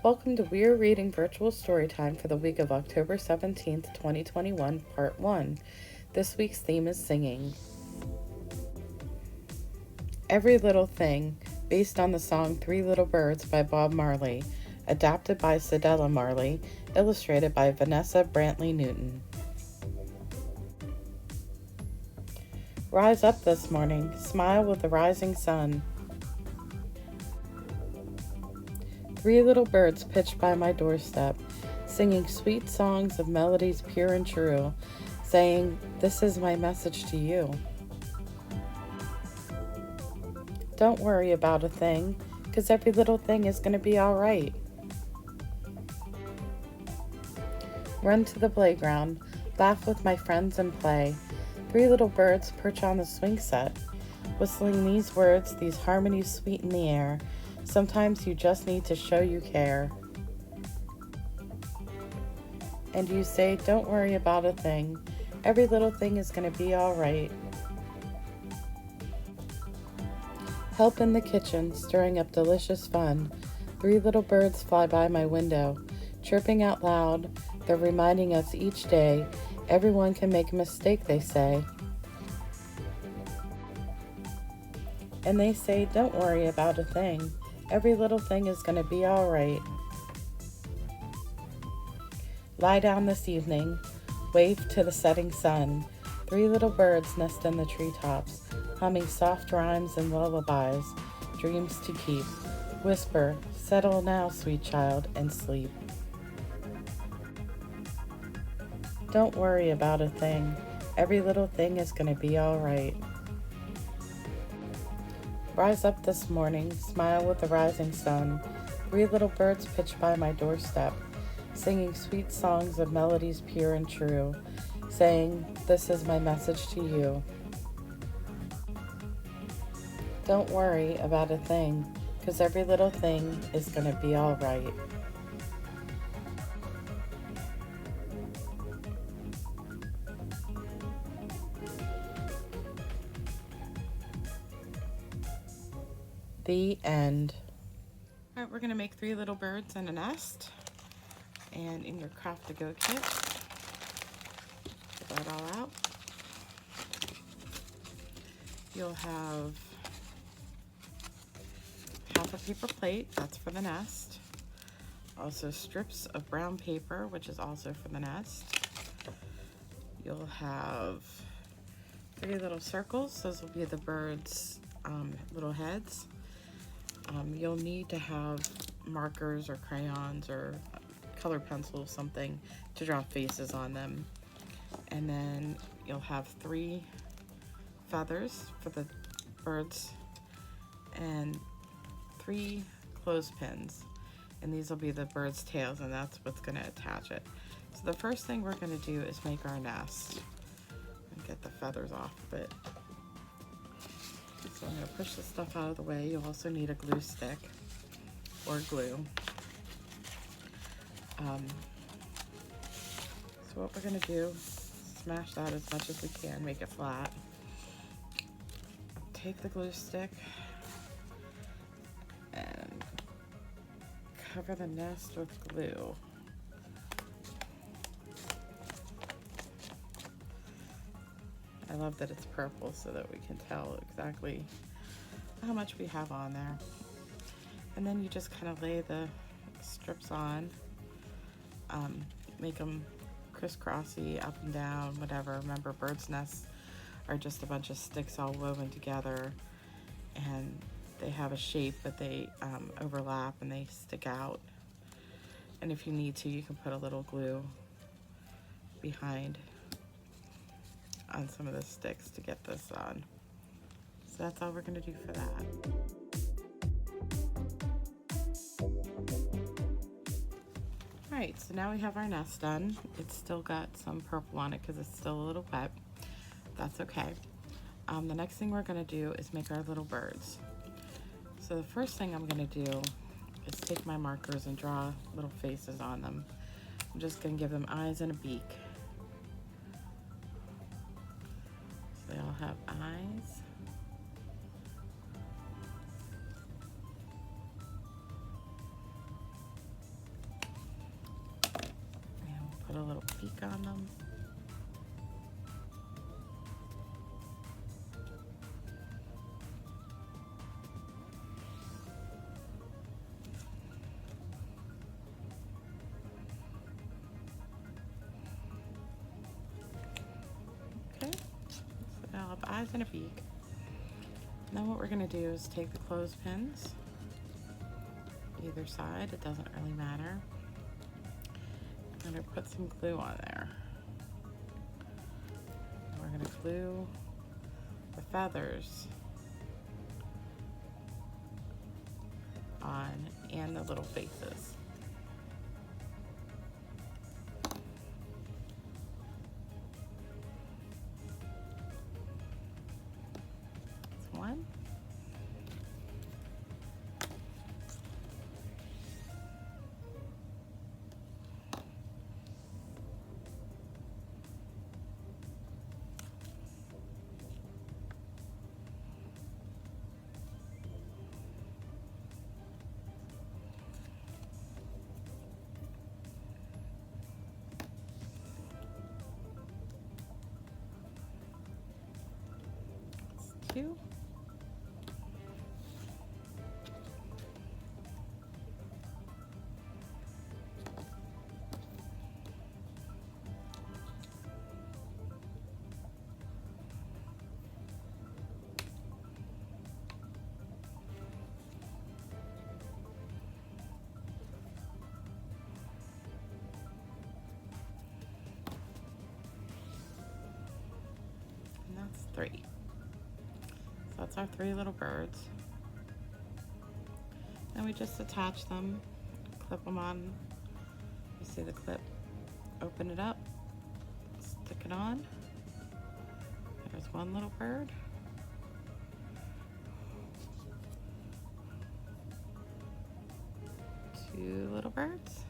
Welcome to Weir Reading Virtual Storytime for the week of October 17th, 2021, Part 1. This week's theme is singing. Every Little Thing, based on the song Three Little Birds by Bob Marley, adapted by Cedella Marley, illustrated by Vanessa Brantley Newton. Rise up this morning, smile with the rising sun. Three little birds pitched by my doorstep, singing sweet songs of melodies pure and true, saying, "This is my message to you. Don't worry about a thing, 'cause every little thing is going to be all right." Run to the playground, laugh with my friends and play. Three little birds perch on the swing set, whistling these words, these harmonies sweet in the air. Sometimes you just need to show you care. And you say, don't worry about a thing. Every little thing is going to be all right. Help in the kitchen, stirring up delicious fun. Three little birds fly by my window, chirping out loud. They're reminding us each day, everyone can make a mistake, they say. And they say, don't worry about a thing. Every little thing is going to be all right. Lie down this evening, wave to the setting sun. Three little birds nest in the treetops, humming soft rhymes and lullabies, dreams to keep. Whisper, settle now, sweet child, and sleep. Don't worry about a thing. Every little thing is going to be all right. Rise up this morning, smile with the rising sun. Three little birds pitch by my doorstep, singing sweet songs of melodies pure and true, saying, this is my message to you. Don't worry about a thing, 'cause every little thing is going to be all right. The end. All right, we're going to make three little birds in a nest. And in your craft to go kit, get that all out. You'll have half a paper plate, that's for the nest. Also strips of brown paper, which is also for the nest. You'll have three little circles, those will be the birds' little heads. You'll need to have markers or crayons or color pencils, something to draw faces on them. And then you'll have three feathers for the birds and three clothespins. And these will be the birds' tails, and that's what's going to attach it. So the first thing we're going to do is make our nest. And get the feathers off of it. So I'm going to push this stuff out of the way. You'll also need a glue stick or glue. So what we're going to do, smash that as much as we can, make it flat. Take the glue stick and cover the nest with glue. I love that it's purple so that we can tell exactly how much we have on there. And then you just kind of lay the strips on, make them crisscrossy, up and down, whatever. Remember, birds' nests are just a bunch of sticks all woven together, and they have a shape, but they overlap and they stick out. And if you need to, you can put a little glue behind on some of the sticks to get this on. So that's all we're going to do for that. Alright, so now we have our nest done. It's still got some purple on it because it's still a little wet. That's okay. The next thing we're going to do is make our little birds. So the first thing I'm going to do is take my markers and draw little faces on them. I'm just going to give them eyes and a beak. So they all have eyes. put a little beak on them. Okay, so now I'll have eyes and a beak. And then what we're gonna do is take the clothespins, either side, it doesn't really matter. I'm gonna put some glue on there. We're gonna glue the feathers on and the little faces. That's one. Two. And that's three. So that's our three little birds. Then we just attach them, clip them on. You see the clip? Open it up, stick it on. There's one little bird. Two little birds.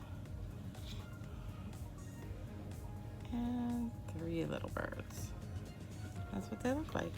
And three little birds. That's what they look like.